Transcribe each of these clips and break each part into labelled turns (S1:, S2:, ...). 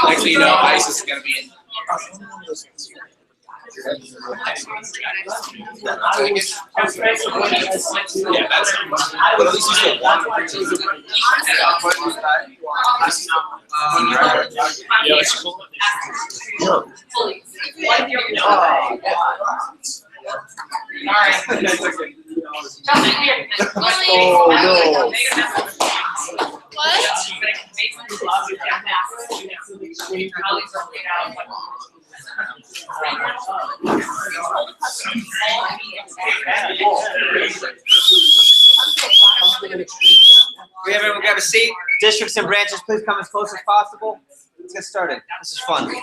S1: Actually, you know, ICE is going to be in. Yeah, that's but at least you still want yeah, it's cool.
S2: Oh no.
S3: We have everyone grab a seat. Districts and branches, please come as close as possible. Let's get started. This is fun.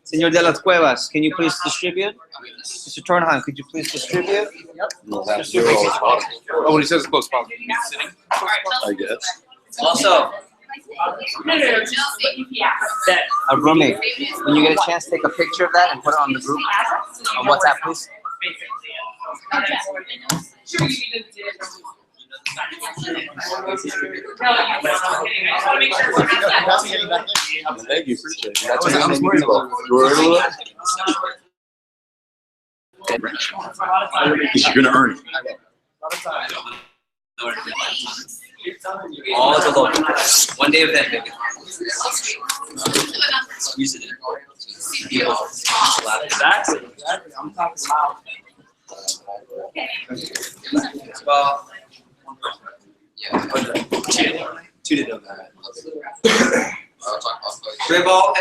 S3: Señor de las Cuevas, can you please distribute? Mr. Tornheim, could you please distribute?
S2: Oh, when he says close possible, I guess.
S3: Also, a roommate, when you get a chance, take a picture of that and put it on the group on WhatsApp, please.
S2: Thank you, appreciate it. That's what I'm worried about. Because you're gonna earn it.
S3: All the local. One day event, baby. Use it. Exactly. I'm talking about. Well, yeah. Two to do that.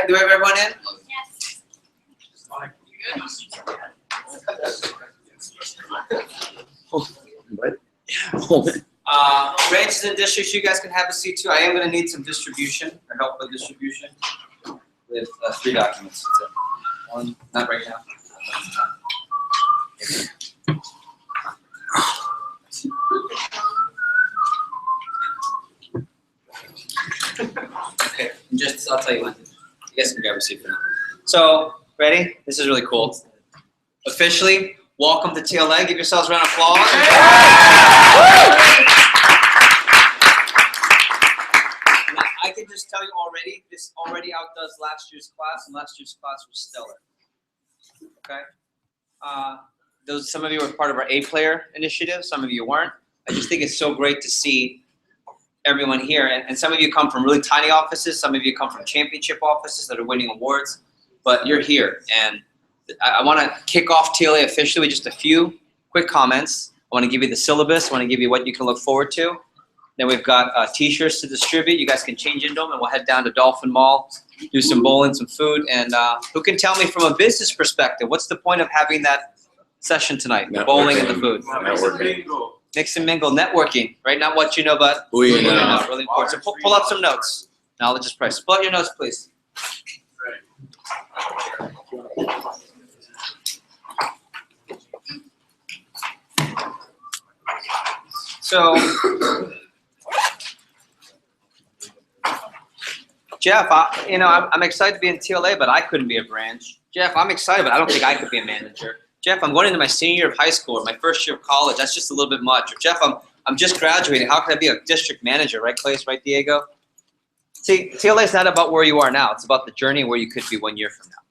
S3: Do we have everyone in? Yes. Branches and districts, you guys can have a seat too. I am going to need some distribution or help with distribution with 3 documents. That's it. One, not right now. Okay, just I'll tell you when. You guys can grab a seat for now. So, ready? This is really cool. Officially, welcome to TLA. Give yourselves a round of applause. I can just tell you already, this already outdoes last year's class, and last year's class was stellar. Okay? Some of you were part of our A-Player initiative, some of you weren't. I just think it's so great to see everyone here, and some of you come from really tiny offices, some of you come from championship offices that are winning awards, but you're here, and I want to kick off TLA officially with just a few quick comments. I want to give you the syllabus, I want to give you what you can look forward to. Then we've got t-shirts to distribute. You guys can change into them, and we'll head down to Dolphin Mall, do some bowling, some food, and who can tell me from a business perspective, what's the point of having that session tonight, the bowling and the food?
S2: Networking.
S3: Mix and mingle, networking, right? Not what you know, but
S2: who you know.
S3: Really important. So pull up some notes. Knowledge is priceless. Pull out your notes, please. So, Jeff, I'm excited to be in TLA, but I couldn't be a branch. Jeff, I'm excited, but I don't think I could be a manager. Jeff, I'm going into my senior year of high school or my first year of college. That's just a little bit much. Or Jeff, I'm just graduating. How can I be a district manager? Right, Clay? Right, Diego? See, TLA is not about where you are now. It's about the journey where you could be 1 year from now.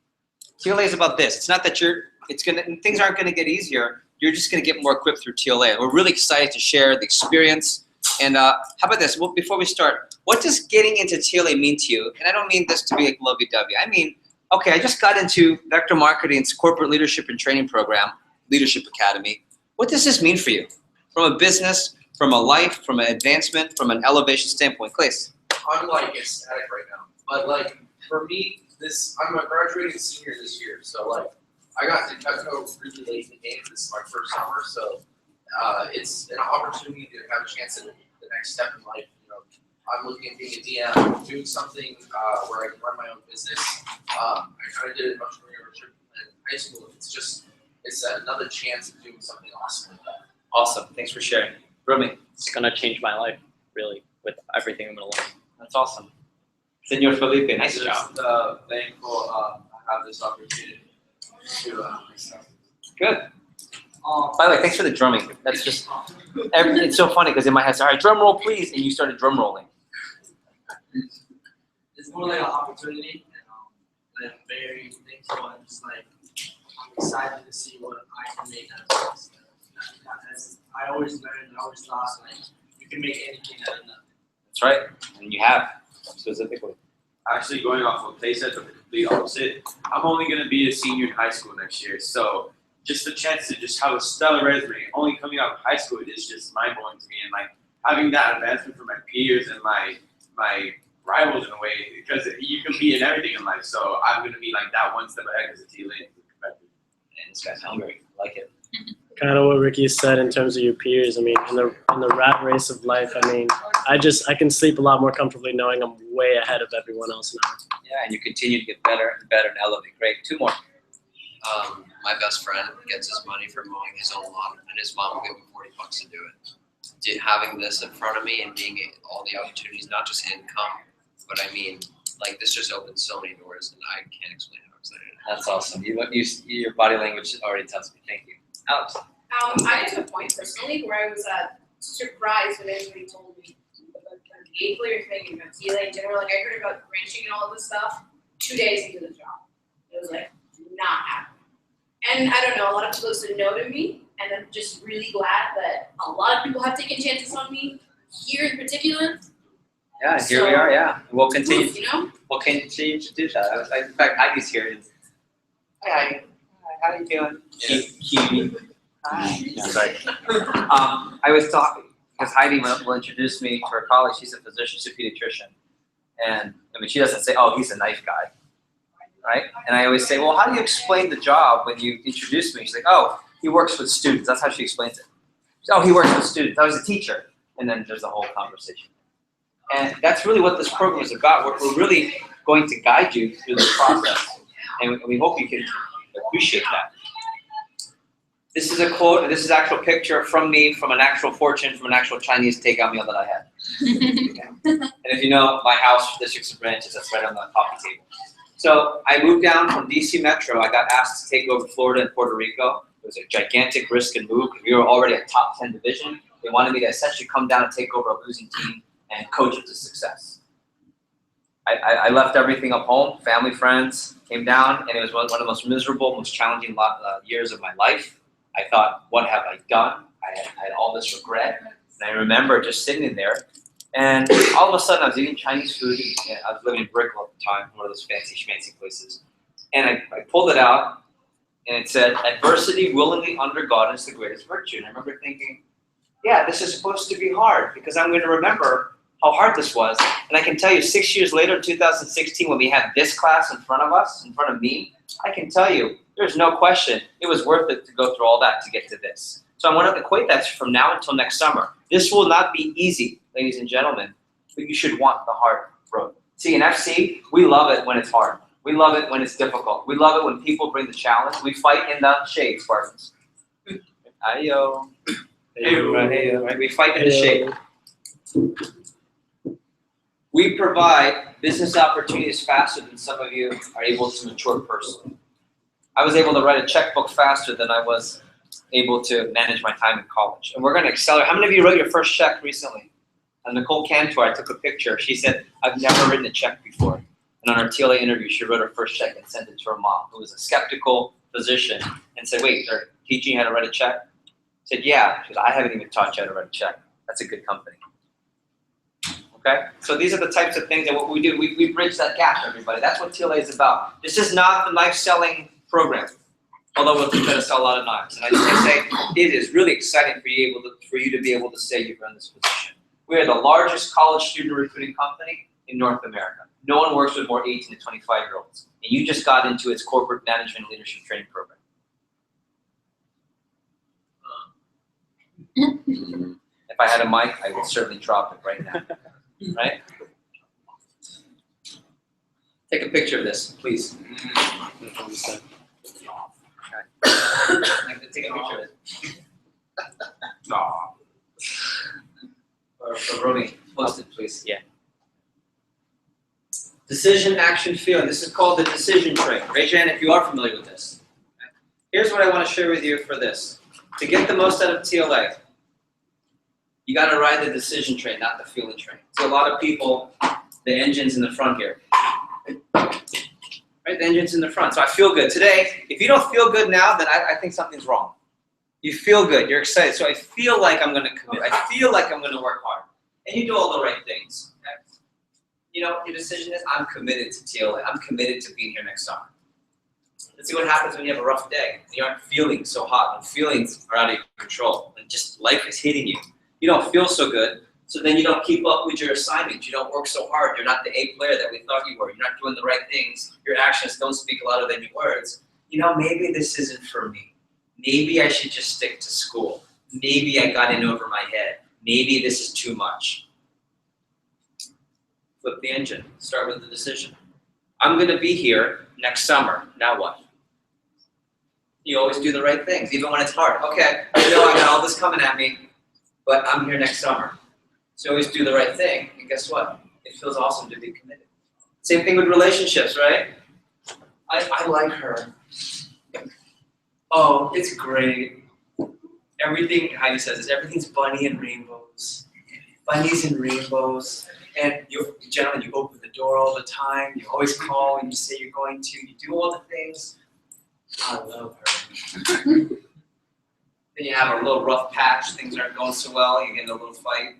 S3: TLA is about this. It's not that things aren't going to get easier. You're just going to get more equipped through TLA. We're really excited to share the experience. And how about this? Well, before we start, what does getting into TLA mean to you? And I don't mean this to be like lovey-dovey. I mean, okay, I just got into Vector Marketing's Corporate Leadership and Training Program, Leadership Academy. What does this mean for you? From a business, from a life, from an advancement, from an elevation standpoint? Claes?
S1: I'm like ecstatic right now. But like for me, I'm a graduating senior this year, so like I got to go really late in the game. This is my first summer, so it's an opportunity to have a chance at the next step in life. You know, I'm looking at being a DM, doing something where I can run my own business. I kind of did entrepreneurship in high school. It's another chance of doing something awesome like that.
S3: Awesome. Thanks for sharing. Rumi,
S4: It's gonna change my life, really, with everything I'm gonna learn.
S3: that's awesome. Senor Felipe, nice
S5: Just
S3: job.
S5: thankful I have this opportunity to
S3: Good. By the way, thanks for the drumming. That's just, it's so funny because in my head, it's, all right, drum roll please, and you started drum rolling.
S5: It's more like an opportunity, and I'm very thankful and just like I'm excited to see what I can make out of this. As I always learned, I always thought like you can make anything out of nothing.
S3: That's right, and you have, specifically.
S6: Actually, going off what they said, but the complete opposite. I'm only going to be a senior in high school next year, so just the chance to just have a stellar resume, only coming out of high school, is just mind blowing to me. And like having that advancement from my peers and my rivals in a way, because you compete in everything in life. So I'm going to be like that one step ahead as a TLA competitor.
S3: And this guy's hungry. I like it.
S4: Kind of what Ricky said in terms of your peers. I mean, in the rat race of life, I mean, I can sleep a lot more comfortably knowing I'm way ahead of everyone else now.
S3: Yeah, and you continue to get better and better and elevate. Great. Two more.
S7: My best friend gets his money from mowing his own lawn, and his mom will give him $40 to do it. Having this in front of me and being all the opportunities, not just income, but I mean, like this just opens so many doors, and I can't explain how excited I am.
S3: That's awesome. Your body language already tells me. Thank you. Alex.
S8: I get to a point personally where I was surprised when anybody told me about the 8th grade thing about TLA in general. Like I heard about branching and all of this stuff 2 days into the job. It was like not happening. And I don't know, a lot of people said no to me, and I'm just really glad that a lot of people have taken chances on me here in particular.
S3: Yeah, and here we are. Yeah, we'll continue.
S8: You know?
S3: We'll continue to do that. In fact, Heidi's here. Hi, how are you doing? Cutie. Hi. Yeah, sorry. I was talking because Heidi will introduce me to her colleague. She's a physician, she's a pediatrician, and I mean she doesn't say, "Oh, he's a knife guy," right? And I always say, "Well, how do you explain the job when you introduce me?" She's like, "Oh, he works with students." That's how she explains it. "Oh, he works with students. I was a teacher," and then there's the whole conversation. And that's really what this program is about. We're really going to guide you through the process, and we hope you can appreciate that. This is a quote, and this is an actual picture from me, from an actual fortune, from an actual Chinese takeout meal that I had. And if you know my house, districts and branches, that's right on the coffee table. So I moved down from DC Metro. I got asked to take over Florida and Puerto Rico. It was a gigantic risk and move because we were already a top 10 division. They wanted me to essentially come down and take over a losing team and coach it to success. I left everything up home, family, friends, came down, and it was one of the most miserable, most challenging years of my life. I thought, what have I done? I had all this regret. And I remember just sitting there, and all of a sudden I was eating Chinese food. And I was living in Brickell at the time, one of those fancy schmancy places. And I pulled it out, and it said, "Adversity willingly undergone is the greatest virtue." And I remember thinking, yeah, this is supposed to be hard because I'm going to remember how hard this was. And I can tell you 6 years later, in 2016, when we had this class in front of us, in front of me, I can tell you, there's no question, it was worth it to go through all that to get to this. So I want to equate that from now until next summer. This will not be easy, ladies and gentlemen, but you should want the hard road. See, in FC, we love it when it's hard. We love it when it's difficult. We love it when people bring the challenge. We fight in the shade, Spartans. Ayo. Right? We fight in the shade. We provide business opportunities faster than some of you are able to mature personally. I was able to write a checkbook faster than I was able to manage my time in college. And we're going to accelerate. How many of you wrote your first check recently? And Nicole Cantor, I took a picture. She said, "I've never written a check before." And on our TLA interview, she wrote her first check and sent it to her mom, who was a skeptical physician, and said, "Wait, they're teaching you how to write a check?" I said, "Yeah." She said, "I haven't even taught you how to write a check." That's a good company. Okay? So these are the types of things that what we do. We bridge that gap, everybody. That's what TLA is about. This is not the knife selling program, although we'll teach you how to sell a lot of knives. And I just want to say, it is really exciting for you to be able to say you've run this position. We are the largest college student recruiting company in North America. No one works with more 18 to 25-year-olds. And you just got into its corporate management and leadership training program. If I had a mic, I would certainly drop it right now. right? Take a picture of this, please. Take a picture of it. Or Romy, post it, please. Yeah. Decision, action, feeling. This is called the decision train. Raise your hand if you are familiar with this. Okay. Here's what I want to share with you for this. To get the most out of TLA, you got to ride the decision train, not the feeling train. So a lot of people, the engine's in the front here. Right, the engine's in the front. So I feel good. Today, if you don't feel good now, then I think something's wrong. You feel good, you're excited. So I feel like I'm gonna commit. I feel like I'm gonna work hard. And you do all the right things. Okay? You know, your decision is, I'm committed to TLA. I'm committed to being here next summer. Let's see what happens when you have a rough day, when you aren't feeling so hot, when feelings are out of your control, and just life is hitting you. You don't feel so good, so then you don't keep up with your assignments. You don't work so hard. You're not the A player that we thought you were. You're not doing the right things. Your actions don't speak louder than your words. You know, maybe this isn't for me. Maybe I should just stick to school. Maybe I got in over my head. Maybe this is too much. Flip the engine. Start with the decision. I'm going to be here next summer. Now what? You always do the right things, even when it's hard. Okay, I know I got all this coming at me, but I'm here next summer. So always do the right thing, and guess what? It feels awesome to be committed. Same thing with relationships, right? I like her. Oh, it's great. Everything, Heidi says this, everything's bunny and rainbows. Bunnies and rainbows. And generally you open the door all the time. You always call when you say you're going to. You do all the things. I love her. Then you have a little rough patch. Things aren't going so well. You get in a little fight.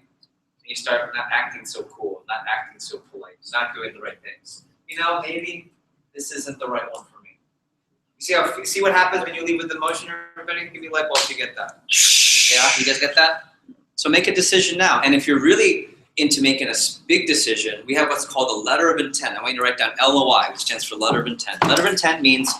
S3: You start not acting so cool, not acting so polite, not doing the right things. You know, maybe this isn't the right one for me. You see what happens when you leave with emotion, everybody? Give me like, well, if you get that. Yeah, you guys get that? So make a decision now. And if you're really into making a big decision, we have what's called a letter of intent. I want you to write down LOI, which stands for letter of intent. Letter of intent means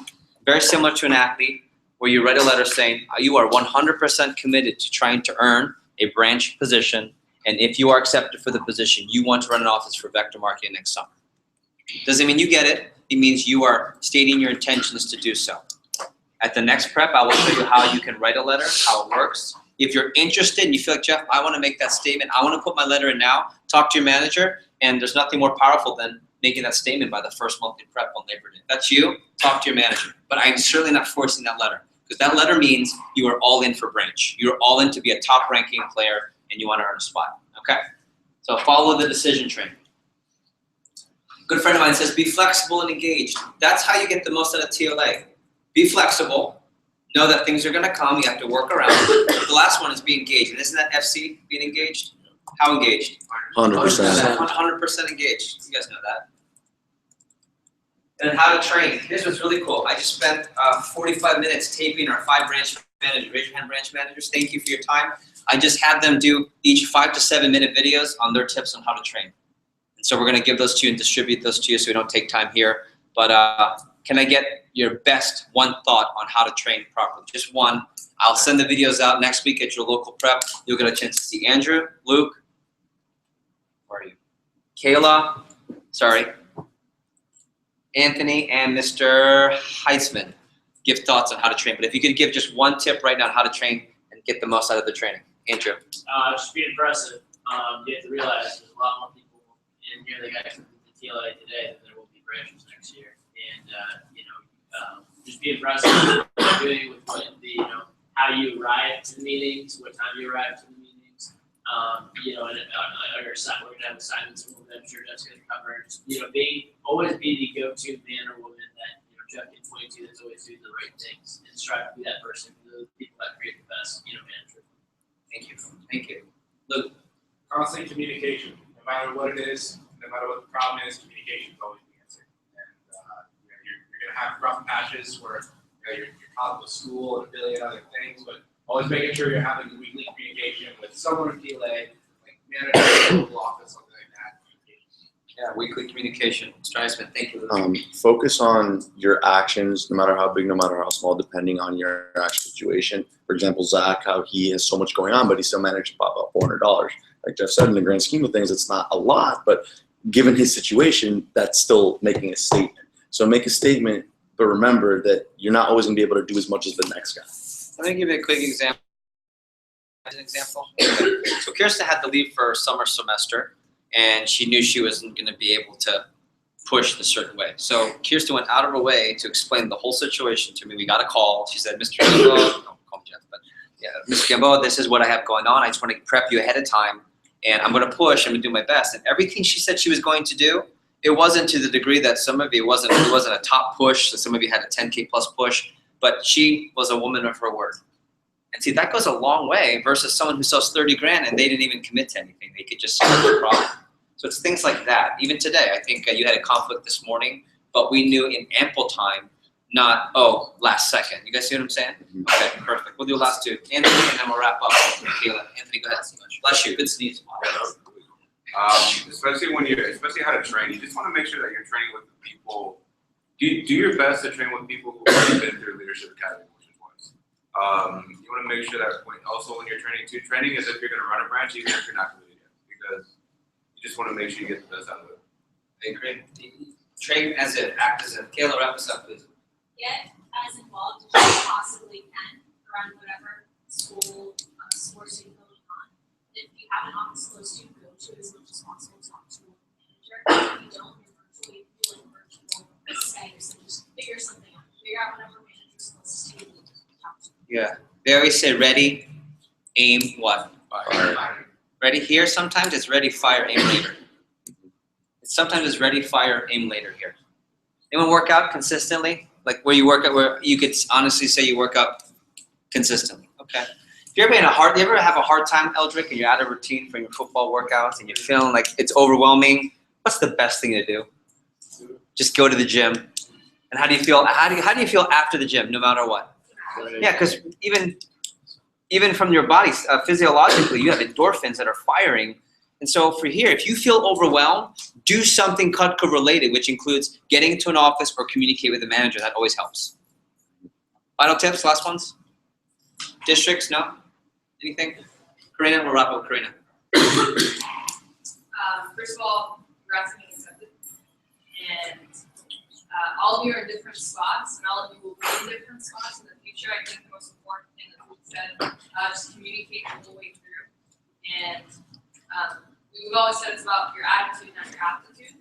S3: very similar to an athlete, where you write a letter saying you are 100% committed to trying to earn a branch position. And if you are accepted for the position, you want to run an office for vector marketing next summer. Doesn't mean you get it. It means you are stating your intentions to do so. At the next prep, I will show you how you can write a letter, how it works. If you're interested and you feel like, Jeff, I want to make that statement, I want to put my letter in now, talk to your manager, and there's nothing more powerful than making that statement by the first monthly prep on Labor Day. That's you, talk to your manager. But I'm certainly not forcing that letter, because that letter means you are all in for branch. You're all in to be a top ranking player and you want to earn a spot, okay? So follow the decision train. A good friend of mine says, be flexible and engaged. That's how you get the most out of TLA. Be flexible, know that things are gonna come, you have to work around. The last one is be engaged, and isn't that FC, being engaged? How engaged?
S2: 100%.
S3: 100% engaged, you guys know that. And how to train. Here's what's really cool. I just spent 45 minutes taping our 5 branch managers, raise your hand branch managers, thank you for your time. I just had them do each 5 to 7 minute videos on their tips on how to train. And so we're gonna give those to you and distribute those to you so we don't take time here. But can I get your best one thought on how to train properly? Just one. I'll send the videos out next week at your local prep. You'll get a chance to see Andrew, Luke, where are you? Kayla, sorry, Anthony, and Mr. Heisman give thoughts on how to train. But if you could give just one tip right now on how to train and get the most out of the training. Andrew.
S5: Just be impressive. You have to realize there's a lot more people in here that got the TLA today than there will be branches next year. And just be impressive doing with what how you arrive to the meetings, what time you arrive to the meetings. And we're gonna have assignments and I'm sure Jeff's gonna cover. Just always be the go-to man or woman that Jeff can point to that's always doing the right things and strive to be that person for those people that create the best manager. Thank you.
S3: Thank you. Luke.
S9: Constant communication. No matter what it is, no matter what the problem is, communication is always the answer. And you're going to have rough patches where you're caught with school and a billion other things, but always making sure you're having weekly communication with someone in TLA, like manager, local office, something like that.
S3: Yeah, weekly communication. Streisman, thank you.
S2: Focus on your actions, no matter how big, no matter how small, depending on your actual situation. For example, Zach, how he has so much going on, but he still managed to pop up $400. like Jeff said, in the grand scheme of things, it's not a lot, but given his situation, that's still making a statement. So make a statement, but remember that you're not always going to be able to do as much as the next guy.
S3: Let me give you a quick example. So Kirsten had to leave for summer semester, and she knew she wasn't going to be able to push in a certain way. So Kirsten went out of her way to explain the whole situation to me. We got a call. She said, Mr. Gambo, don't call me Jeff, but yeah, Mr. Gambo, this is what I have going on. I just want to prep you ahead of time, and I'm going to push. I'm going to do my best. And everything she said she was going to do, it wasn't to the degree that some of you, it wasn't a top push, so some of you had a 10K plus push, but she was a woman of her word. And see, that goes a long way versus someone who sells 30 grand and they didn't even commit to anything. They could just sell the product. So it's things like that. Even today, I think you had a conflict this morning, but we knew in ample time, not, oh, last second. You guys see what I'm saying? Okay, perfect. We'll do last two. Anthony, and then we'll wrap up. Anthony, go ahead. Bless you. Good sneeze.
S10: Especially how to train, you just want to make sure that you're training with the people. Do your best to train with people who have been through leadership academy, which is once. You want to make sure that when you're training too, training is if you're going to run a branch, even if you're not committed yet, because you just want to make sure you get the best out of it.
S3: I agree. Train as if, act as if. Kayla, wrap us up, please.
S11: Get as involved as you possibly can around whatever school sports you're going on. If you have an office close to you, go to as much as possible. Talk to a manager. If you don't, you're virtually doing virtual Skypes and just figure something out. Figure out whatever manager's closest to you to talk to.
S3: Yeah. They always say ready, aim, what? Fire. Ready here, sometimes it's ready, fire, aim later. Sometimes it's ready, fire, aim later here. Anyone work out consistently? Like where you work out, where you could honestly say you work out consistently. Okay. If you're ever you ever have a hard time, Eldrick, and you're out of routine from your football workouts and you're feeling like it's overwhelming, what's the best thing to do? Just go to the gym. And how do you feel? How do you feel after the gym, no matter what? Yeah, because even from your body, physiologically, you have endorphins that are firing. And so for here, if you feel overwhelmed, do something Cutco related, which includes getting into an office or communicate with the manager. That always helps. Final tips, last ones? Districts, no? Anything? Karina, we'll wrap up with Karina.
S8: First of all, congrats on being accepted. And all of you are in different spots, and all of you will be in different spots in the future. I think the most important thing that we said, just communicate the whole way through. And we've always said it's about your attitude, not your aptitude.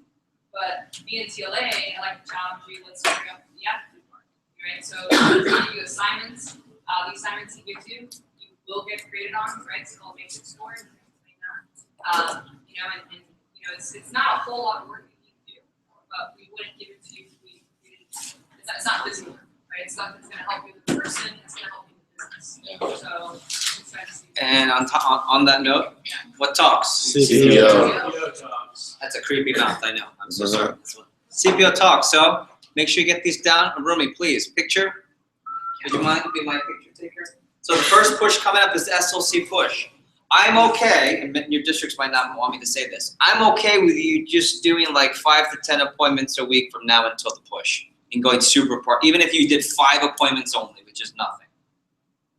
S8: But being TLA, I like to challenge you, let's bring up the attitude part, right? So he's giving you assignments. The assignments he gives you, you will get graded on, right? It's called matrix scoring and things like that. You know, and you know, it's not a whole lot of work that you can do, but we wouldn't give it to you if we didn't. It's not busy work, right? It's stuff that's going to help you with the person. It's going to help you with business. So.
S3: And on that note, what talks?
S4: CPO.
S3: That's a creepy mouth, I know. I'm so sorry. CPO talks. So make sure you get these down. Rumi, please. Picture. Would you mind being my picture taker? So the first push coming up is the SLC push. I'm okay, and your districts might not want me to say this. I'm okay with you just doing like 5 to 10 appointments a week from now until the push and going super part. Even if you did 5 appointments only, which is nothing.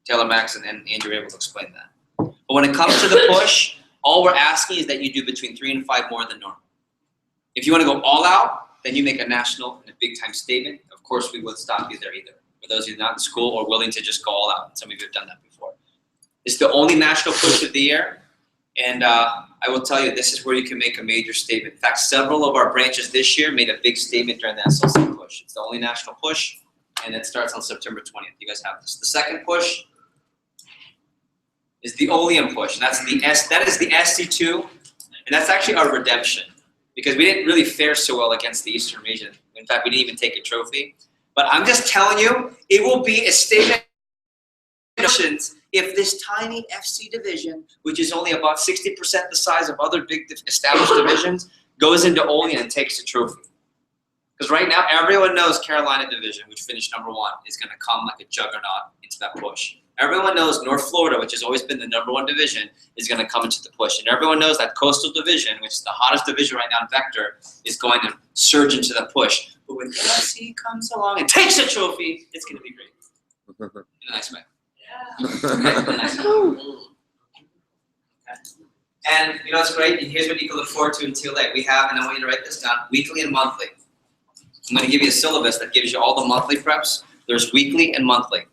S3: Taylor Max and Andrew were able to explain that. But when it comes to the push, all we're asking is that you do between 3 and 5 more than normal. If you want to go all out, then you make a national and a big time statement. Of course, we wouldn't stop you there either. For those of you not in school or willing to just go all out, some of you have done that before. It's the only national push of the year, and I will tell you, this is where you can make a major statement. In fact, several of our branches this year made a big statement during the SLC push. It's the only national push, and it starts on September 20th. You guys have this. The second push is the Oleum push, and that is the SC2, and that's actually our redemption, because we didn't really fare so well against the Eastern region. In fact, we didn't even take a trophy. But I'm just telling you, it will be a statement if this tiny FC division, which is only about 60% the size of other big established divisions, goes into Oleum and takes a trophy. Because right now, everyone knows Carolina division, which finished #1, is going to come like a juggernaut into that push. Everyone knows North Florida, which has always been the #1 division, is going to come into the push. And everyone knows that Coastal Division, which is the hottest division right now in Vector, is going to surge into the push. But when LSC comes along and takes a trophy, it's going to be great. In a nice way. Yeah. In a nice way. And you know what's great? And here's what you can look forward to in TLA. We have, and I want you to write this down, weekly and monthly. I'm going to give you a syllabus that gives you all the monthly preps. There's weekly and monthly.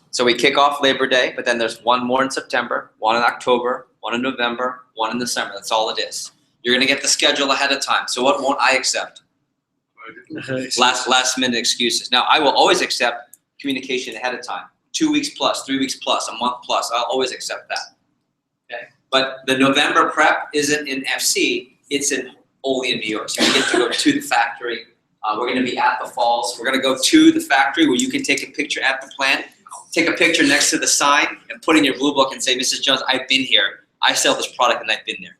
S3: So we kick off Labor Day, but then there's one more in September, one in October, one in November, one in December. That's all it is. You're going to get the schedule ahead of time. So what won't I accept? Last minute excuses. Now, I will always accept communication ahead of time. 2 weeks plus, 3 weeks plus, a month plus. I'll always accept that. Okay. But the November prep isn't in FC. It's only in New York. So you get to go to the factory. We're going to be at the falls. We're going to go to the factory where you can take a picture at the plant, take a picture next to the sign, and put in your blue book and say, Mrs. Jones, I've been here. I sell this product and I've been there.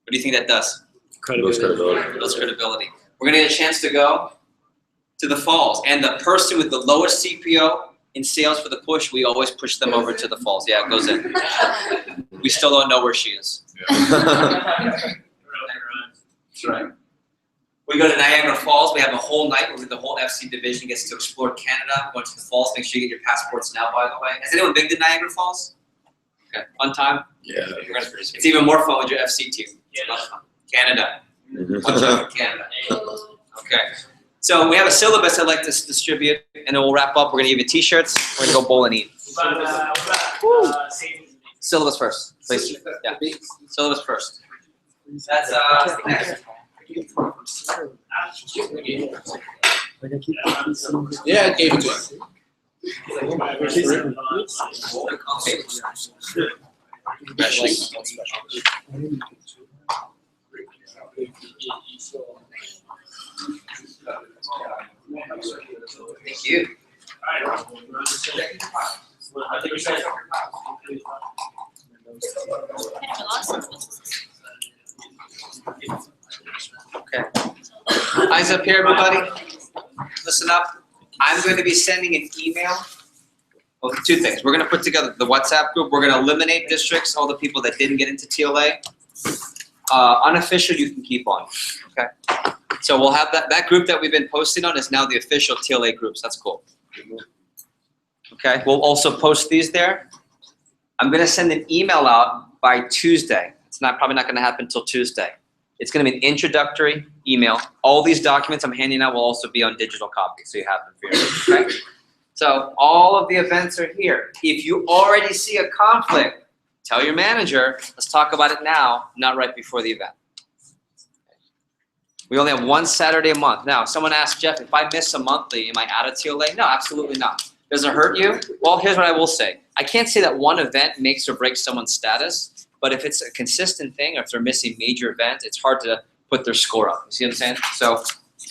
S3: What do you think that does?
S2: Credibility.
S3: Builds credibility. We're going to get a chance to go to the falls. And the person with the lowest CPO in sales for the push, we always push them over to the falls. Yeah, it goes in. We still don't know where she is.
S2: Yeah.
S3: That's right. We go to Niagara Falls. We have a whole night where the whole FC division gets to explore Canada, go to the falls. Make sure you get your passports now, by the way. Has anyone been to Niagara Falls? Okay, fun time?
S2: Yeah.
S3: It's even more fun with your FC team. Canada. Watch out for Canada. Okay. So we have a syllabus I'd like to distribute, and then we'll wrap up. We're going to give you T-shirts. We're going to go bowl and eat. Syllabus first, please. Yeah. Syllabus first. That's next.
S1: Yeah, I gave it to him.
S3: Thank you. Okay. Eyes up here, everybody. Listen up. I'm going to be sending an email. Well, two things. We're going to put together the WhatsApp group. We're going to eliminate districts, all the people that didn't get into TLA. Unofficial, you can keep on. Okay. So we'll have that group that we've been posting on is now the official TLA groups. That's cool. Okay. We'll also post these there. I'm going to send an email out by Tuesday. It's probably not going to happen until Tuesday. It's going to be an introductory email. All these documents I'm handing out will also be on digital copies, so you have them for your okay? So all of the events are here. If you already see a conflict, tell your manager. Let's talk about it now, not right before the event. We only have one Saturday a month. Now, someone asked, Jeff, if I miss a monthly, am I out of TLA? No, absolutely not. Does it hurt you? Well, here's what I will say. I can't say that one event makes or breaks someone's status, but if it's a consistent thing or if they're missing major events, it's hard to put their score up. You see what I'm saying? So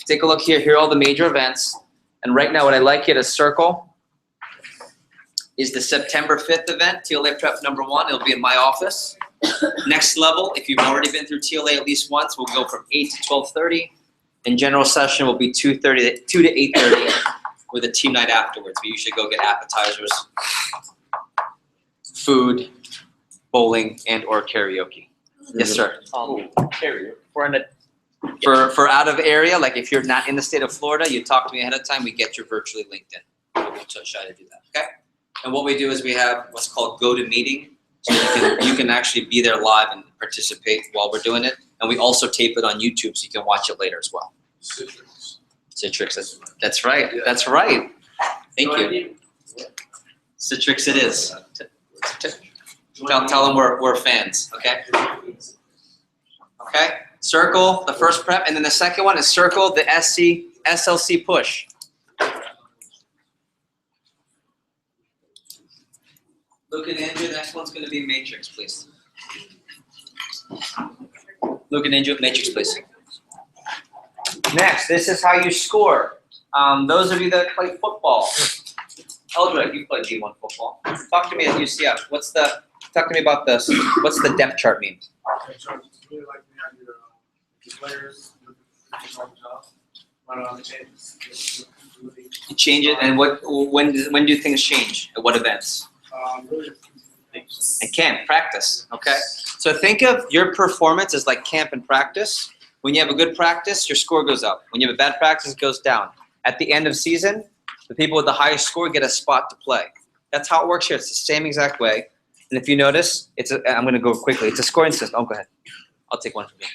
S3: take a look here. Here are all the major events. And right now what I'd like you to circle is the September 5th event, TLA Prep #1. It'll be in my office. Next level, if you've already been through TLA at least once, we'll go from 8 to 12:30. And general session will be 2 to 8:30 with a team night afterwards. We usually go get appetizers, food, bowling, and or karaoke. Yes, sir.
S12: Karaoke. We're in a
S3: For out of area, like if you're not in the state of Florida, you talk to me ahead of time, we get you virtually linked in. We'll try to do that, okay? And what we do is we have what's called go to meeting. So you can actually be there live and participate while we're doing it. And we also tape it on YouTube so you can watch it later as well. Citrix, that's right, that's right. Thank you. Citrix it is. Tell them we're fans, okay? Okay, circle the first prep, and then the second one is circle the SLC push. Luke and Andrew, the next one's going to be matrix, please. Luke and Andrew, matrix, please. Next, this is how you score. Those of you that play football. Eldred, you play D1 football. Talk to me at UCF. Talk to me about this. What's the depth chart mean?
S5: Really like to have your players
S3: You change it, and when do things change? At what events?
S5: Really,
S3: And camp, practice, okay? So think of your performance as like camp and practice. When you have a good practice, your score goes up. When you have a bad practice, it goes down. At the end of season, the people with the highest score get a spot to play. That's how it works here. It's the same exact way. And if you notice, I'm going to go quickly. It's a scoring system. Oh, go ahead. I'll take one from you.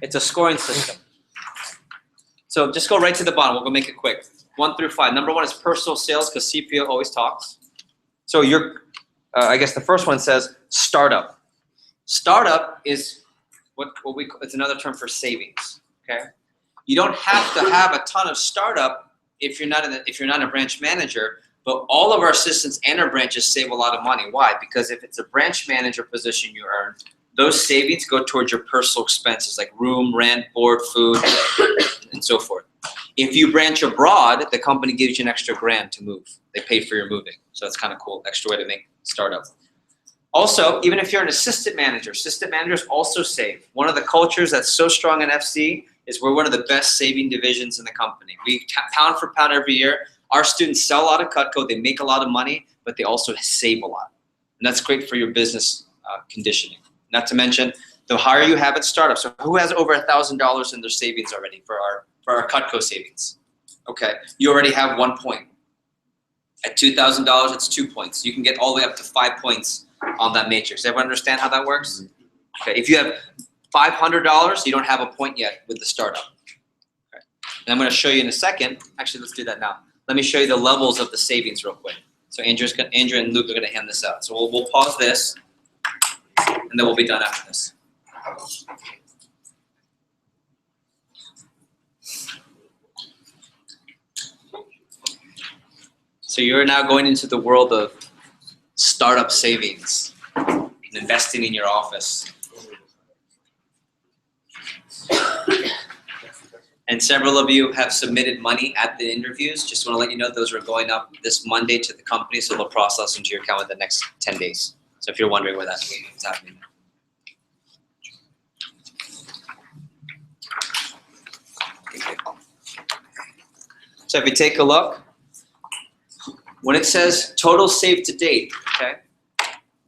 S3: It's a scoring system. So just go right to the bottom. We'll go make it quick. 1 through 5. Number 1 is personal sales because CPO always talks. So I guess the first one says startup. Startup is it's another term for savings. Okay. You don't have to have a ton of startup if you're not a branch manager. But all of our assistants and our branches save a lot of money. Why? Because if it's a branch manager position you earn, those savings go towards your personal expenses like room, rent, board, food, and so forth. If you branch abroad, the company gives you an extra $1,000 to move. They pay for your moving. So that's kind of cool. Extra way to make startup. Also, even if you're an assistant managers also save. One of the cultures that's so strong in FC is we're one of the best saving divisions in the company. We pound for pound every year. Our students sell a lot of Cutco, they make a lot of money, but they also save a lot. And that's great for your business conditioning. Not to mention, the higher you have at startup. So who has over $1,000 in their savings already for our Cutco savings? Okay, you already have 1 point. At $2,000, it's 2 points. You can get all the way up to 5 points on that matrix. Everyone understand how that works? Okay, if you have $500, you don't have a point yet with the startup. Okay. And I'm going to show you in a second. Actually, let's do that now. Let me show you the levels of the savings real quick. So Andrew and Luke are going to hand this out. So we'll pause this, and then we'll be done after this. So you're now going into the world of startup savings and investing in your office. And several of you have submitted money at the interviews. Just want to let you know those are going up this Monday to the company, so they'll process into your account in the next 10 days. So if you're wondering where that's happening. So if you take a look, when it says total saved to date, okay,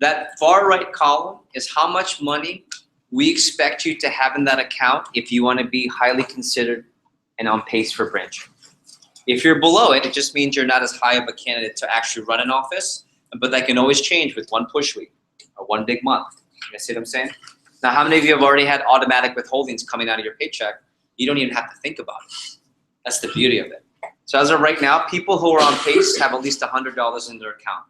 S3: that far right column is how much money we expect you to have in that account if you want to be highly considered and on pace for branch. If you're below it, it just means you're not as high of a candidate to actually run an office, but that can always change with 1 push week or 1 big month. You see what I'm saying? Now, how many of you have already had automatic withholdings coming out of your paycheck? You don't even have to think about it. That's the beauty of it. So as of right now, people who are on pace have at least $100 in their account.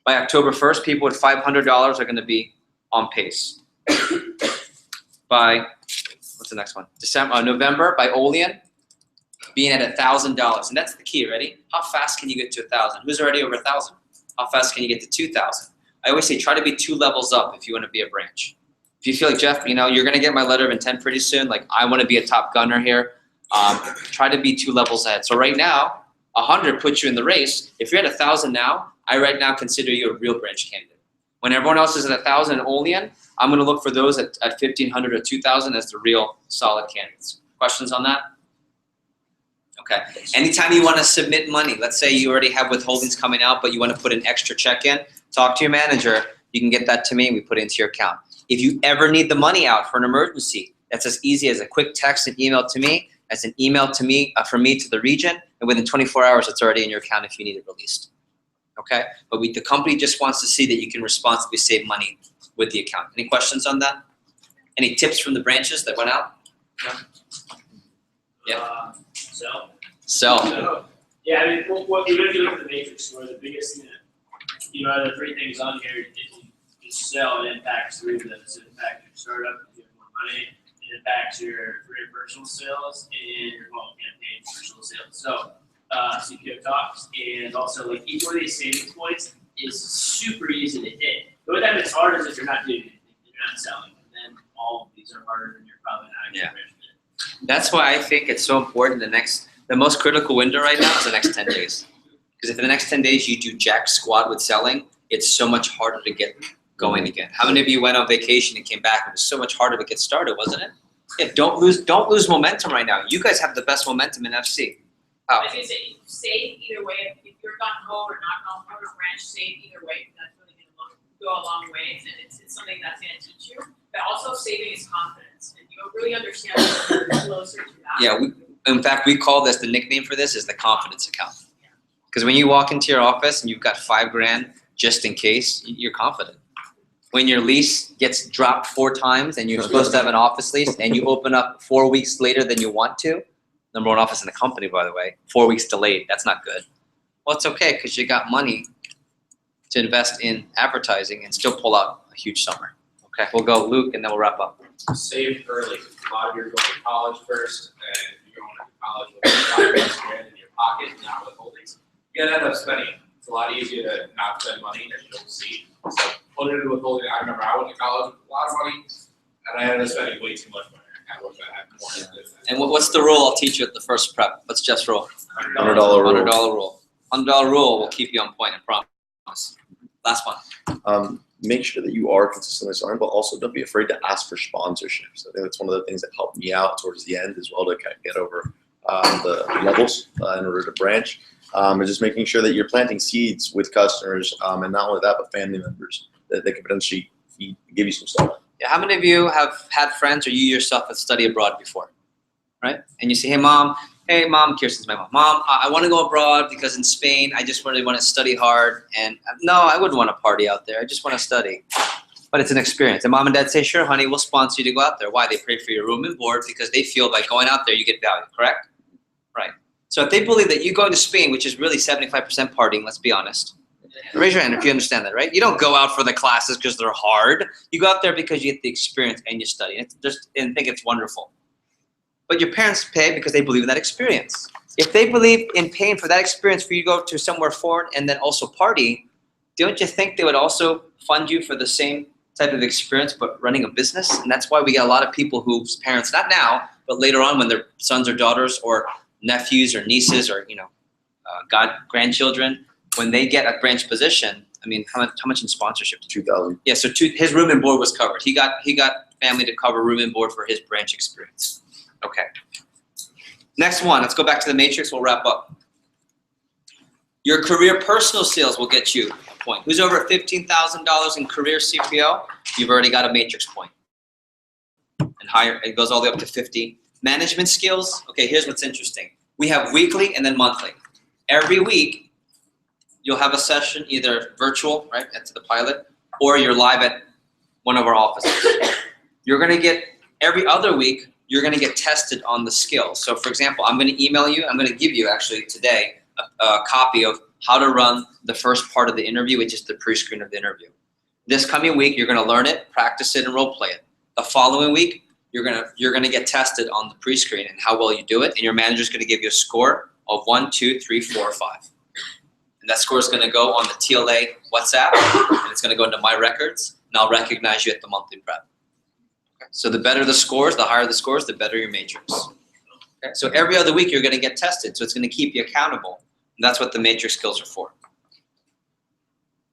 S3: By October 1st, people with $500 are going to be on pace. By, what's the next one? November, by Olean, being at $1,000. And that's the key, ready? How fast can you get to 1,000? Who's already over 1,000? How fast can you get to 2,000? I always say try to be 2 levels up if you want to be a branch. If you feel like, Jeff, you know, you're going to get my letter of intent pretty soon, like I want to be a top gunner here, try to be 2 levels ahead. So right now, 100 puts you in the race. If you're at 1,000 now, I right now consider you a real branch candidate. When everyone else is at 1,000 in Olean, I'm going to look for those at 1,500 or 2,000 as the real solid candidates. Questions on that? Okay. Anytime you want to submit money, let's say you already have withholdings coming out, but you want to put an extra check in, talk to your manager. You can get that to me and we put it into your account. If you ever need the money out for an emergency, that's as easy as a quick text and email to me, as an email to me, from me to the region, and within 24 hours, it's already in your account if you need it released. Okay? But the company just wants to see that you can responsibly save money with the account. Any questions on that? Any tips from the branches that went out? No? Yeah. So.
S4: Yeah, I mean, what even if you look at the matrix score, the biggest thing that, you know, the 3 things on here is sell. It impacts 3 of them. It impacts your startup, if you have more money. It impacts your personal sales and your campaign personal sales. So CPO talks, and also like each one of these savings points is super easy to hit. The only time it's hard is if you're not doing anything, you're not selling, and then all of these are harder, and you're probably not actually
S3: That's why I think it's so important. The most critical window right now is the next 10 days. Because if in the next 10 days you do jack squat with selling, it's so much harder to get going again. How many of you went on vacation and came back? It was so much harder to get started, wasn't it? Yeah, don't lose momentum right now. You guys have the best momentum in FC.
S8: I was gonna say, save either way. If you're gone home or not gone home or branch, save either way. That's really gonna go a long way, and it's something that's gonna teach you. But also, saving is confidence, and you'll really understand closer to that.
S3: Yeah, in fact, we call the nickname for this is the confidence account. Because when you walk into your office and you've got $5 grand just in case, you're confident. When your lease gets dropped 4 times and you're supposed to have an office lease and you open up 4 weeks later than you want to, number 1 office in the company, by the way, 4 weeks delayed, that's not good. Well, it's okay because you got money to invest in advertising and still pull out a huge summer. Okay, we'll go Luke and then we'll wrap up.
S9: Save early. A lot of you are going to college first, and if you're going to college with $5,000 in your pocket, not with holdings, you're gonna end up spending. It's a lot easier to not spend money that you don't see. So put it into withholding. I remember I went to college with a lot of money, and I ended up spending way too much money. I wish I had more.
S3: And what's the rule I'll teach you at the first prep? What's Jeff's rule?
S2: $100 rule.
S3: $100 rule. $100 rule will keep you on point, I promise. Last one.
S2: Make sure that you are consistently selling, but also don't be afraid to ask for sponsorships. I think that's one of the things that helped me out towards the end as well to kind of get over the levels in order to branch. And just making sure that you're planting seeds with customers, and not only that, but family members that they can potentially give you some stuff.
S3: Yeah, how many of you have had friends or you yourself have studied abroad before, right? And you say, hey mom, Kirsten's my mom. Mom, I want to go abroad because in Spain, I just really want to study hard. And no, I wouldn't want to party out there. I just want to study. But it's an experience. And mom and dad say, sure, honey, we'll sponsor you to go out there. Why? They pay for your room and board because they feel by going out there, you get value, correct? Right. So if they believe that you going to Spain, which is really 75% partying, let's be honest. Raise your hand if you understand that, right? You don't go out for the classes because they're hard. You go out there because you get the experience and you study. And think it's wonderful. But your parents pay because they believe in that experience. If they believe in paying for that experience for you to go to somewhere foreign and then also party, don't you think they would also fund you for the same type of experience but running a business? And that's why we get a lot of people whose parents, not now, but later on when their sons or daughters or nephews or nieces or grandchildren, when they get a branch position, I mean, how much in sponsorship?
S2: $2,000.
S3: Yeah, so his room and board was covered. He got family to cover room and board for his branch experience. Okay. Next one, let's go back to the matrix, we'll wrap up. Your career personal sales will get you a point. Who's over $15,000 in career CPO? You've already got a matrix point. And higher, it goes all the way up to 50. Management skills, okay, here's what's interesting. We have weekly and then monthly. Every week, you'll have a session, either virtual, right, at the pilot, or you're live at one of our offices. You're gonna get, every other week, you're gonna get tested on the skills. So for example, I'm gonna email you, I'm gonna give you actually today a copy of how to run the first part of the interview, which is the pre-screen of the interview. This coming week, you're gonna learn it, practice it, and role play it. The following week, you're gonna get tested on the pre-screen and how well you do it, and your manager's gonna give you a score of 1, 2, 3, 4, 5. And that score is gonna go on the TLA WhatsApp, and it's gonna go into my records, and I'll recognize you at the monthly prep. So the better the scores, the higher the scores, the better your matrix. Okay? So every other week you're gonna get tested, so it's gonna keep you accountable. And that's what the matrix skills are for.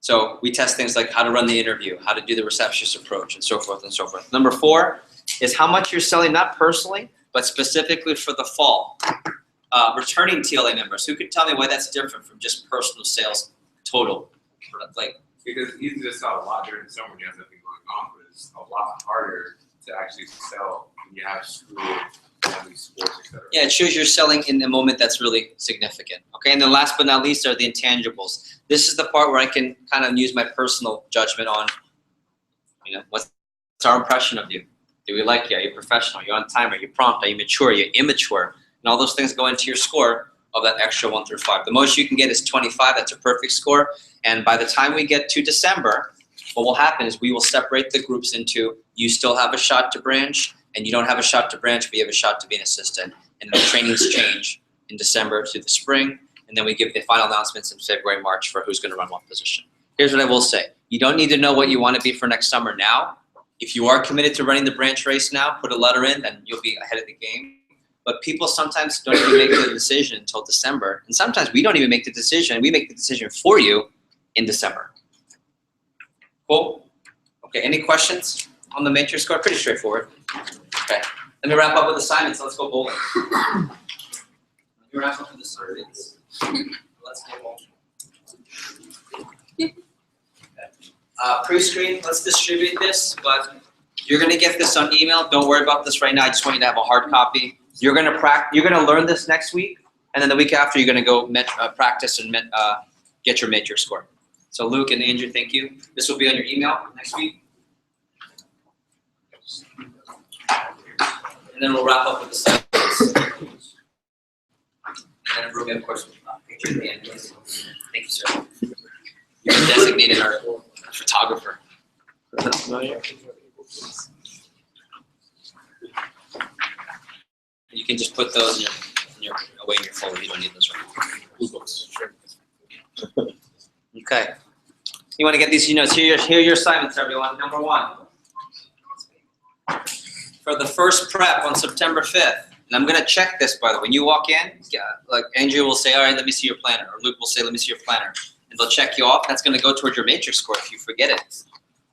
S3: So we test things like how to run the interview, how to do the receptionist approach, and so forth and so forth. Number 4 is how much you're selling, not personally, but specifically for the fall. Returning TLA members, who could tell me why that's different from just personal sales total? Like,
S10: because it's easy to sell a lot during the summer when you have nothing going on, but it's a lot harder to actually sell when you have school, family, sports, etc.
S3: yeah, it shows you're selling in a moment that's really significant. Okay, and then last but not least are the intangibles. This is the part where I can kind of use my personal judgment on, what's our impression of you? Do we like you? Are you professional? Are you on time? Are you prompt? Are you mature? Are you immature? And all those things go into your score of that extra 1 through 5. The most you can get is 25. That's a perfect score. And by the time we get to December, what will happen is we will separate the groups into you still have a shot to branch, and you don't have a shot to branch, but you have a shot to be an assistant. And the trainings change in December to the spring, and then we give the final announcements in February, March for who's going to run what position. Here's what I will say. You don't need to know what you want to be for next summer now. If you are committed to running the branch race now, put a letter in, then you'll be ahead of the game. But people sometimes don't even make the decision until December. And sometimes we don't even make the decision. We make the decision for you in December. Cool? Okay, any questions on the matrix score? Pretty straightforward. Okay, let me wrap up with assignments. Let's go bowling. Let me wrap up with assignments. Let's go bowling. Okay. Pre-screen, let's distribute this, but you're gonna get this on email. Don't worry about this right now. I just want you to have a hard copy. You're gonna learn this next week, and then the week after you're gonna go practice and get your matrix score. So Luke and Andrew, thank you. This will be on your email next week. And then we'll wrap up with the assignments. And then Ruby, of course, picture at the end. Thank you, sir. You're designated our photographer. You can just put those away in your folder. You don't need those right now. Okay. You want to get these notes. Here are your assignments, everyone. Number 1. For the first prep on September 5th. And I'm going to check this, by the way. When you walk in, like Andrew will say, all right, let me see your planner. Or Luke will say, let me see your planner. And they'll check you off. That's going to go towards your matrix score if you forget it. It's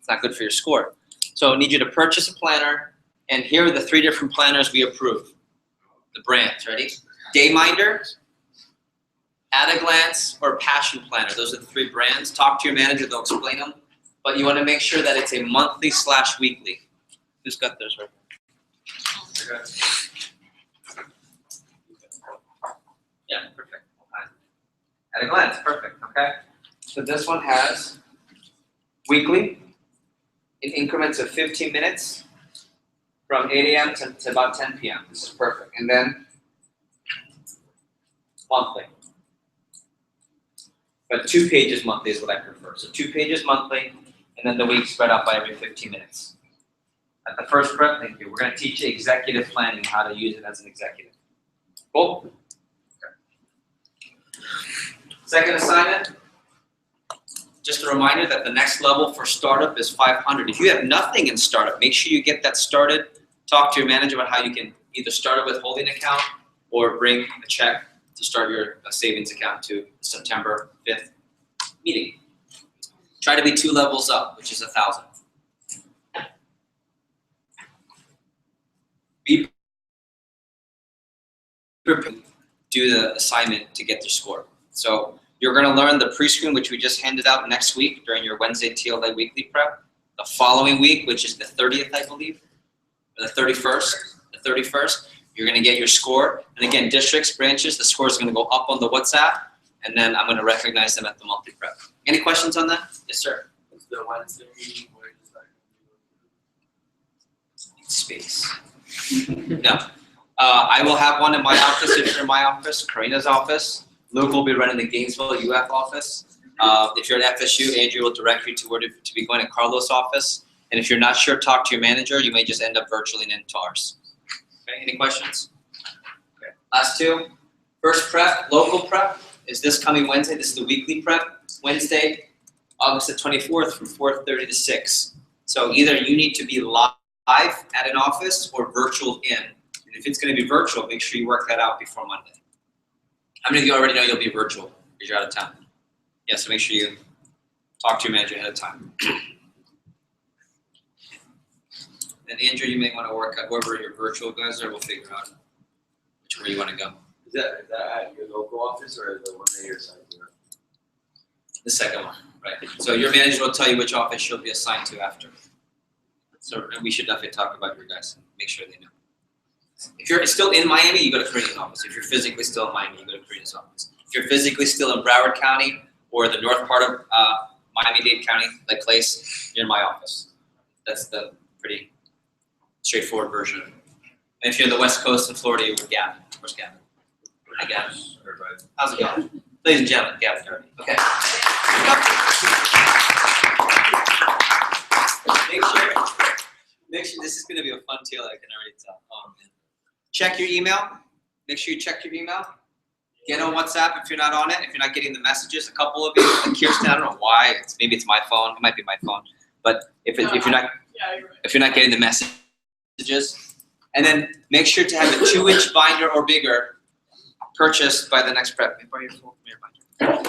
S3: not good for your score. So I need you to purchase a planner. And here are the 3 different planners we approve. The brands, ready? Dayminder, At a Glance, or Passion Planner. Those are the 3 brands. Talk to your manager, they'll explain them. But you want to make sure that it's a monthly/weekly. Who's got those right now? Yeah, perfect. At a Glance, perfect, okay? So this one has weekly in increments of 15 minutes from 8 a.m. to about 10 p.m. This is perfect. And then monthly. But 2 pages monthly is what I prefer. So 2 pages monthly, and then the week spread out by every 15 minutes. At the first prep, thank you. We're going to teach you executive planning, how to use it as an executive. Cool? Okay. Second assignment, just a reminder that the next level for startup is 500. If you have nothing in startup, make sure you get that started. Talk to your manager about how you can either start a withholding account or bring a check to start your savings account to the September 5th meeting. Try to be 2 levels up, which is 1,000. Be prepared to do the assignment to get their score. So you're going to learn the pre-screen, which we just handed out next week during your Wednesday TLA weekly prep. The following week, which is the 30th, I believe, or the 31st, you're going to get your score. And again, districts, branches, the score is going to go up on the WhatsApp, and then I'm going to recognize them at the monthly prep. Any questions on that? Yes, sir.
S5: What's the Wednesday meeting? Where does that
S3: Space. No. I will have one in my office if you're in my office, Karina's office. Luke will be running the Gainesville UF office. If you're at FSU, Andrew will direct you to where to be going to Carlos' office. And if you're not sure, talk to your manager. You may just end up virtually into ours. Okay, any questions? Okay. Last 2. First prep, local prep, is this coming Wednesday. This is the weekly prep. Wednesday, August the 24th from 4:30 to 6. So either you need to be live at an office or virtual in. And if it's going to be virtual, make sure you work that out before Monday. How many of you already know you'll be virtual because you're out of town? Yeah, so make sure you talk to your manager ahead of time. And Andrew, you may want to work out whoever your virtual guys are. We'll figure out which way you want to go.
S6: Is that at your local office or the one that you're assigned to?
S3: The second one, right? So your manager will tell you which office you'll be assigned to after. So we should definitely talk about your guys and make sure they know. If you're still in Miami, you go to Karina's office. If you're physically still in Miami, you go to Karina's office. If you're physically still in Broward County or the north part of Miami-Dade County, like Place, you're in my office. That's the pretty straightforward version. And if you're in the West Coast in Florida, you're with Gavin. Where's Gavin? Hi, Gavin. How's it going? Ladies and gentlemen, Gavin Dirty. Okay. Make sure this is going to be a fun TLA, I can already tell. Check your email. Make sure you check your email. Get on WhatsApp if you're not on it. If you're not getting the messages, a couple of you, like Kirsten, I don't know why. Maybe it's my phone. It might be my phone. But if you're not getting the messages, and then make sure to have a 2-inch binder or bigger purchased by the next prep.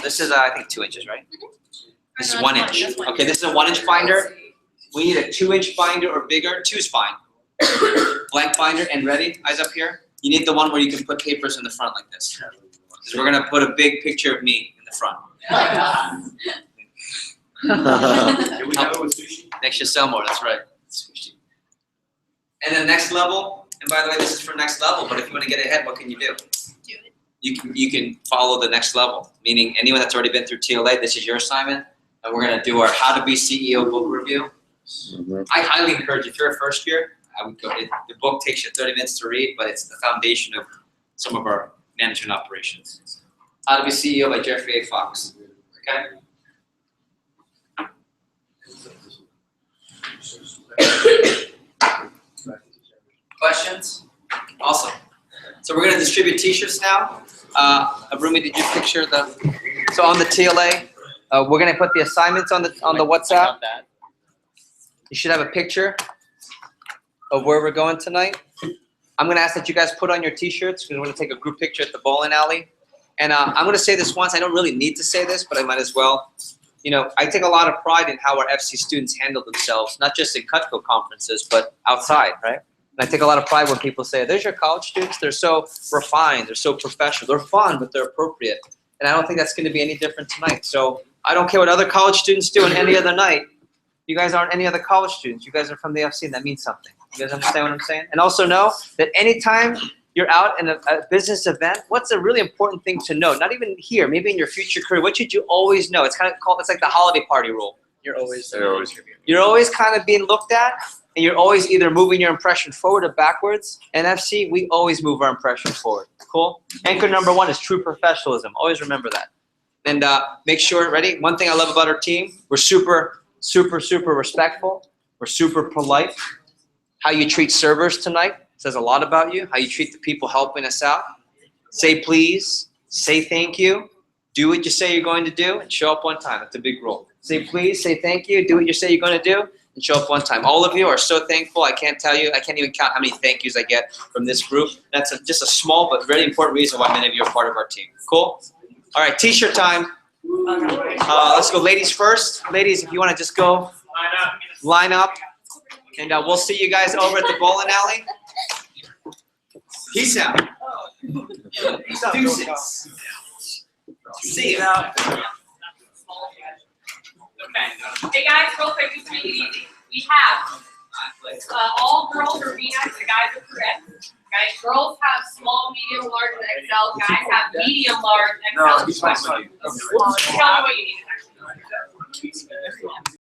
S3: This is I think 2 inches, right? This is 1 inch. Okay, this is a 1-inch binder. We need a 2-inch binder or bigger. 2 is fine. Blank binder, and ready? Eyes up here. You need the one where you can put papers in the front like this. Because we're gonna put a big picture of me in the front.
S6: Can we have it with sushi?
S3: Next year, sell more. That's right. Sushi. And then next level. And by the way, this is for next level. But if you want to get ahead, what can you do?
S8: Do it.
S3: You can follow the next level. Meaning anyone that's already been through TLA, this is your assignment. and we're gonna do our How to Be CEO book review. I highly encourage, if you're a first year, I would go, the book takes you 30 minutes to read, but it's the foundation of some of our management operations. How to Be CEO by Jeffrey A. Fox, okay? Questions? Awesome. So we're gonna distribute t-shirts now. Arumi, did you picture so on the TLA, we're gonna put the assignments on the WhatsApp. You should have a picture of where we're going tonight. I'm gonna ask that you guys put on your t-shirts because we're gonna take a group picture at the bowling alley. And I'm gonna say this once, I don't really need to say this, but I might as well. You know, I take a lot of pride in how our FC students handle themselves, not just in Cutco conferences, but outside, right? And I take a lot of pride when people say, there's your college students, they're so refined, they're so professional, they're fun, but they're appropriate. And I don't think that's gonna be any different tonight. So I don't care what other college students do on any other night. You guys aren't any other college students. You guys are from the FC, and that means something. You guys understand what I'm saying? And also know that anytime you're out in a business event, what's a really important thing to know? Not even here, maybe in your future career, what should you always know? It's kind of called, it's like the holiday party rule. You're always kind of being looked at, and you're always either moving your impression forward or backwards. And FC, we always move our impression forward. Cool? Anchor number 1 is true professionalism. Always remember that. And make sure, ready? One thing I love about our team, we're super respectful. We're super polite. How you treat servers tonight says a lot about you. How you treat the people helping us out. Say please, say thank you, do what you say you're going to do, and show up on time. That's a big rule. Say please, say thank you, do what you say you're going to do, and show up on time. All of you are so thankful. I can't tell you, I can't even count how many thank yous I get from this group. That's just a small but very important reason why many of you are part of our team. Cool? All right, t-shirt time. Let's go ladies first. Ladies, if you want to just go line up, and we'll see you guys over at the bowling alley. Peace out. Deuces. See ya.
S11: Okay. Hey guys, real quick, just to make it easy. We have all girls are V-necks, the guys are correct. Okay, girls have small, medium, large, and XL. Guys have medium, large, XL. Tell me what you need.